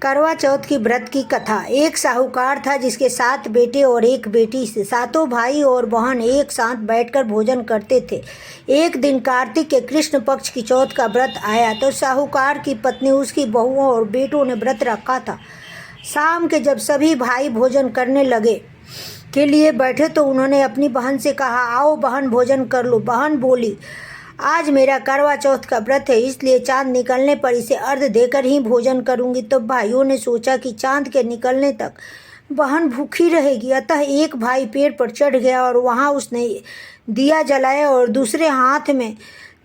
करवा चौथ की व्रत की कथा। एक साहूकार था जिसके 7 बेटे और 1 बेटी से। सातों भाई और बहन एक साथ बैठकर भोजन करते थे। एक दिन कार्तिक के कृष्ण पक्ष की चौथ का व्रत आया तो साहूकार की पत्नी, उसकी बहुओं और बेटों ने व्रत रखा था। शाम के जब सभी भाई भोजन करने लगे के लिए बैठे तो उन्होंने अपनी बहन से कहा, आओ बहन भोजन कर लो। बहन बोली, आज मेरा करवा चौथ का व्रत है, इसलिए चांद निकलने पर इसे अर्घ देकर ही भोजन करूंगी। तो भाइयों ने सोचा कि चांद के निकलने तक बहन भूखी रहेगी। अतः एक भाई पेड़ पर चढ़ गया और वहां उसने दिया जलाया और दूसरे हाथ में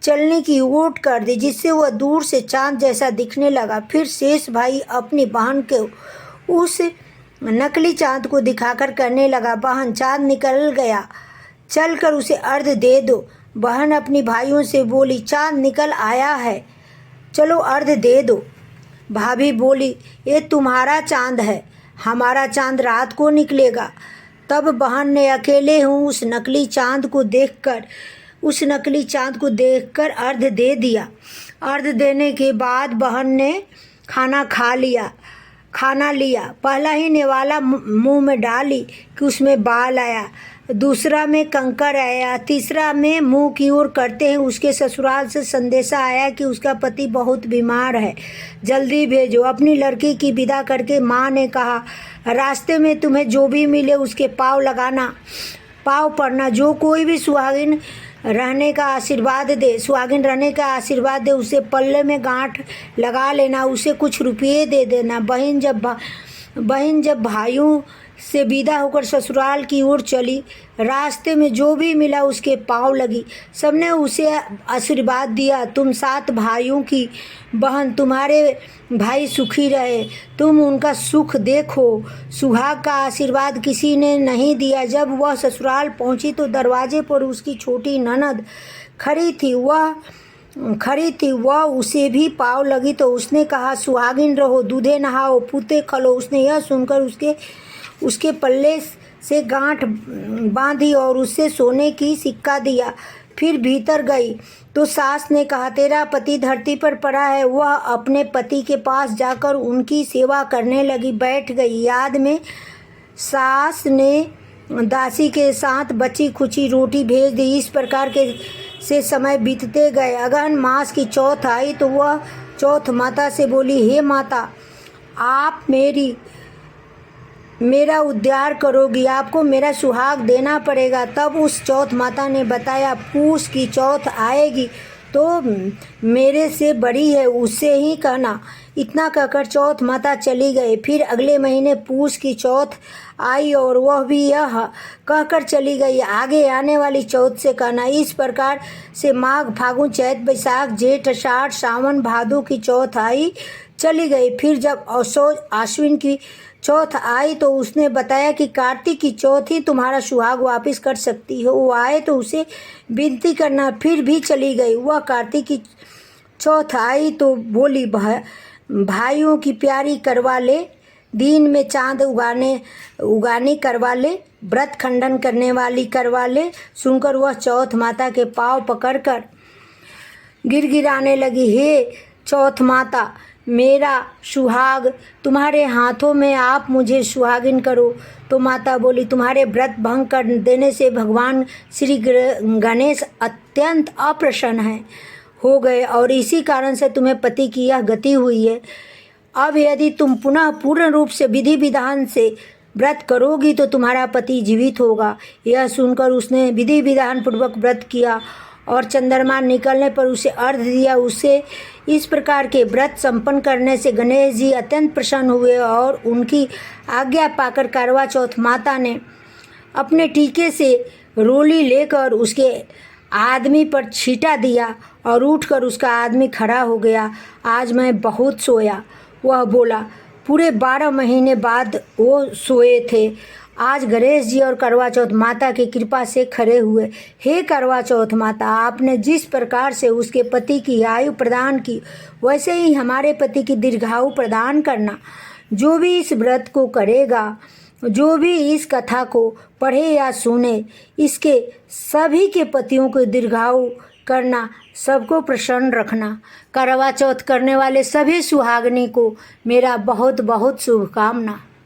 चलने की ओट कर दी, जिससे वह दूर से चांद जैसा दिखने लगा। फिर शेष भाई अपनी बहन को उस नकली चांद को दिखाकर कहने लगा, बहन चांद निकल गया, चलकर उसे अर्घ दे दो। बहन अपनी भाइयों से बोली, चांद निकल आया है, चलो अर्घ दे दो। भाभी बोली, ये तुम्हारा चांद है, हमारा चांद रात को निकलेगा। तब बहन ने अकेले हूँ उस नकली चांद को देखकर अर्घ दे दिया। अर्घ देने के बाद बहन ने खाना लिया। पहला ही नेवाला मुंह में डाली कि उसमें बाल आया, दूसरा में कंकर आया, तीसरा में मुंह की ओर करते हैं उसके ससुराल से संदेशा आया कि उसका पति बहुत बीमार है, जल्दी भेजो। अपनी लड़की की विदा करके माँ ने कहा, रास्ते में तुम्हें जो भी मिले उसके पाँव पड़ना। जो कोई भी सुहागिन रहने का आशीर्वाद दे उसे पल्ले में गांठ लगा लेना, उसे कुछ रुपये दे देना। बहन जब भाइयों से विदा होकर ससुराल की ओर चली, रास्ते में जो भी मिला उसके पाँव लगी। सबने उसे आशीर्वाद दिया, तुम 7 भाइयों की बहन, तुम्हारे भाई सुखी रहे, तुम उनका सुख देखो। सुहाग का आशीर्वाद किसी ने नहीं दिया। जब वह ससुराल पहुंची तो दरवाजे पर उसकी छोटी ननद खड़ी थी। वह उसे भी पाँव लगी तो उसने कहा, सुहागिन रहो, दूधे नहाओ, पूते खलो। उसने यह सुनकर उसके पल्ले से गांठ बांधी और उससे सोने की सिक्का दिया। फिर भीतर गई तो सास ने कहा, तेरा पति धरती पर पड़ा है। वह अपने पति के पास जाकर उनकी सेवा करने लगी, बैठ गई। याद में सास ने दासी के साथ बची खुची रोटी भेज दी। इस प्रकार से समय बीतते गए। अगहन मास की चौथ आई तो वह चौथ माता से बोली, हे माता, आप मेरा उद्धार करोगी, आपको मेरा सुहाग देना पड़ेगा। तब उस चौथ माता ने बताया, पूस की चौथ आएगी तो मेरे से बड़ी है, उससे ही कहना। इतना कहकर चौथ माता चली गई। फिर अगले महीने पूस की चौथ आई और वह भी यह कहकर चली गई, आगे आने वाली चौथ से कहना। इस प्रकार से माघ, फागुन, चैत, बैसाख, जेठ, आषाढ़, सावन, भादो की चौथ आई चली गई। फिर जब आश्विन की चौथ आई तो उसने बताया कि कार्तिक की चौथ ही तुम्हारा सुहाग वापिस कर सकती हो, वो आए तो उसे विनती करना। फिर भी चली गई। वह कार्तिक की चौथ आई तो बोली, भाइयों की प्यारी करवा ले, दिन में चांद उगानी करवा ले, व्रत खंडन करने वाली करवा ले। सुनकर वह चौथ माता के पाँव पकड़कर गिड़गिड़ाने लगी, हे चौथ माता, मेरा सुहाग तुम्हारे हाथों में, आप मुझे सुहागिन करो। तो माता बोली, तुम्हारे व्रत भंग कर देने से भगवान श्री गणेश अत्यंत अप्रसन्न हो गए और इसी कारण से तुम्हें पति की यह गति हुई है। अब यदि तुम पुनः पूर्ण रूप से विधि विधान से व्रत करोगी तो तुम्हारा पति जीवित होगा। यह सुनकर उसने विधि विधान पूर्वक व्रत किया और चंद्रमा निकलने पर उसे अर्घ दिया। उसे इस प्रकार के व्रत संपन्न करने से गणेश जी अत्यंत प्रसन्न हुए और उनकी आज्ञा पाकर करवा चौथ माता ने अपने टीके से रोली लेकर उसके आदमी पर छींटा दिया और उठकर उसका आदमी खड़ा हो गया। आज मैं बहुत सोया, वह बोला। पूरे 12 महीने बाद वो सोए थे। आज गणेश जी और करवा चौथ माता की कृपा से खड़े हुए। हे करवा चौथ माता, आपने जिस प्रकार से उसके पति की आयु प्रदान की, वैसे ही हमारे पति की दीर्घायु प्रदान करना। जो भी इस व्रत को करेगा, जो भी इस कथा को पढ़े या सुने, इसके सभी के पतियों को दीर्घायु करना, सबको प्रसन्न रखना। करवा चौथ करने वाले सभी सुहागनी को मेरा बहुत बहुत शुभकामना।